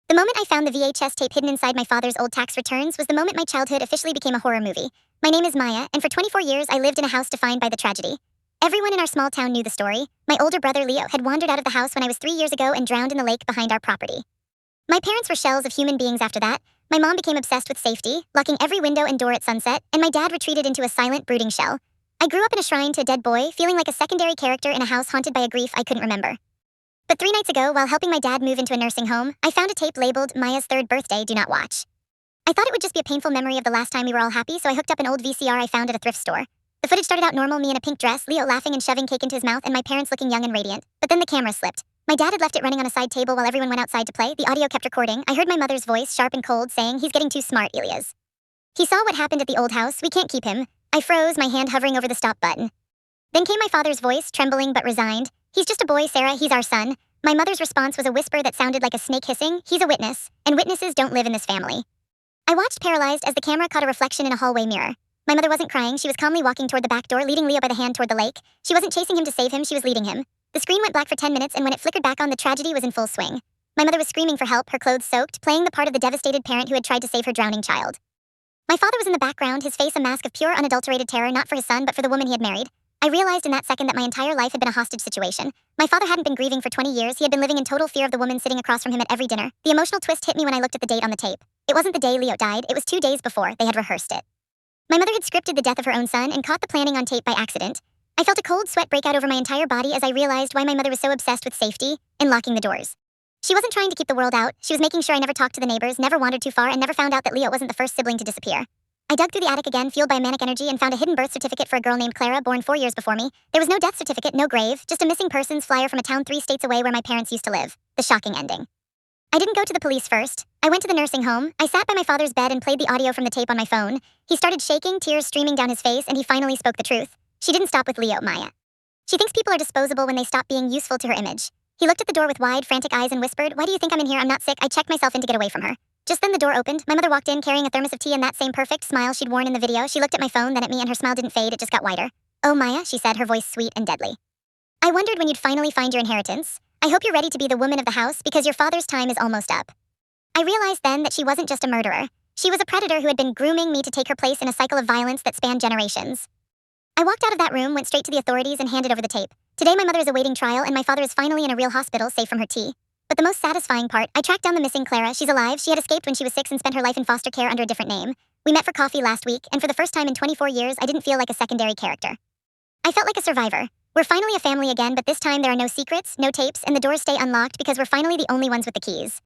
The moment I found the VHS tape hidden inside my father's old tax returns was the moment my childhood officially became a horror movie. My name is Maya, and for 24 years I lived in a house defined by the tragedy. Everyone in our small town knew the story. My older brother Leo had wandered out of the house when I was 3 years ago and drowned in the lake behind our property. My parents were shells of human beings after that. My mom became obsessed with safety, locking every window and door at sunset, and my dad retreated into a silent, brooding shell. I grew up in a shrine to a dead boy, feeling like a secondary character in a house haunted by a grief I couldn't remember. But 3 nights ago, while helping my dad move into a nursing home, I found a tape labeled Maya's third birthday, do not watch. I thought it would just be a painful memory of the last time we were all happy, so I hooked up an old VCR I found at a thrift store. The footage started out normal, me in a pink dress, Leo laughing and shoving cake into his mouth, and my parents looking young and radiant. But then the camera slipped. My dad had left it running on a side table while everyone went outside to play. The audio kept recording. I heard my mother's voice, sharp and cold, saying, "He's getting too smart, Elias." He saw what happened at the old house. We can't keep him. I froze, my hand hovering over the stop button. Then came my father's voice, trembling but resigned. "He's just a boy, Sarah. He's our son." My mother's response was a whisper that sounded like a snake hissing. "He's a witness, and witnesses don't live in this family." I watched paralyzed as the camera caught a reflection in a hallway mirror. My mother wasn't crying. She was calmly walking toward the back door, leading Leo by the hand toward the lake. She wasn't chasing him to save him, she was leading him. The screen went black for 10 minutes, and when it flickered back on, the tragedy was in full swing. My mother was screaming for help, her clothes soaked, playing the part of the devastated parent who had tried to save her drowning child. My father was in the background, his face a mask of pure, unadulterated terror, not for his son, but for the woman he had married. I realized in that second that my entire life had been a hostage situation. My father hadn't been grieving for 20 years, he had been living in total fear of the woman sitting across from him at every dinner. The emotional twist hit me when I looked at the date on the tape. It wasn't the day Leo died, it was 2 days before. They had rehearsed it. My mother had scripted the death of her own son and caught the planning on tape by accident. I felt a cold sweat break out over my entire body as I realized why my mother was so obsessed with safety and locking the doors. She wasn't trying to keep the world out, she was making sure I never talked to the neighbors, never wandered too far, and never found out that Leo wasn't the first sibling to disappear. I dug through the attic again, fueled by manic energy, and found a hidden birth certificate for a girl named Clara, born 4 years before me. There was no death certificate, no grave, just a missing persons flyer from a town 3 states away where my parents used to live. The shocking ending. I didn't go to the police first. I went to the nursing home. I sat by my father's bed and played the audio from the tape on my phone. He started shaking, tears streaming down his face, and he finally spoke the truth. She didn't stop with Leo, Maya. She thinks people are disposable when they stop being useful to her image. He looked at the door with wide, frantic eyes and whispered, "Why do you think I'm in here? I'm not sick." I checked myself in to get away from her. Just then the door opened. My mother walked in carrying a thermos of tea and that same perfect smile she'd worn in the video. She looked at my phone, then at me, and her smile didn't fade, it just got wider. "Oh, Maya," she said, her voice sweet and deadly. "I wondered when you'd finally find your inheritance. I hope you're ready to be the woman of the house because your father's time is almost up." I realized then that she wasn't just a murderer. She was a predator who had been grooming me to take her place in a cycle of violence that spanned generations. I walked out of that room, went straight to the authorities, and handed over the tape. Today my mother is awaiting trial, and my father is finally in a real hospital, safe from her tea. But the most satisfying part, I tracked down the missing Clara. She's alive. She had escaped when she was 6 and spent her life in foster care under a different name. We met for coffee last week, and for the first time in 24 years, I didn't feel like a secondary character. I felt like a survivor. We're finally a family again, but this time there are no secrets, no tapes, and the doors stay unlocked because we're finally the only ones with the keys.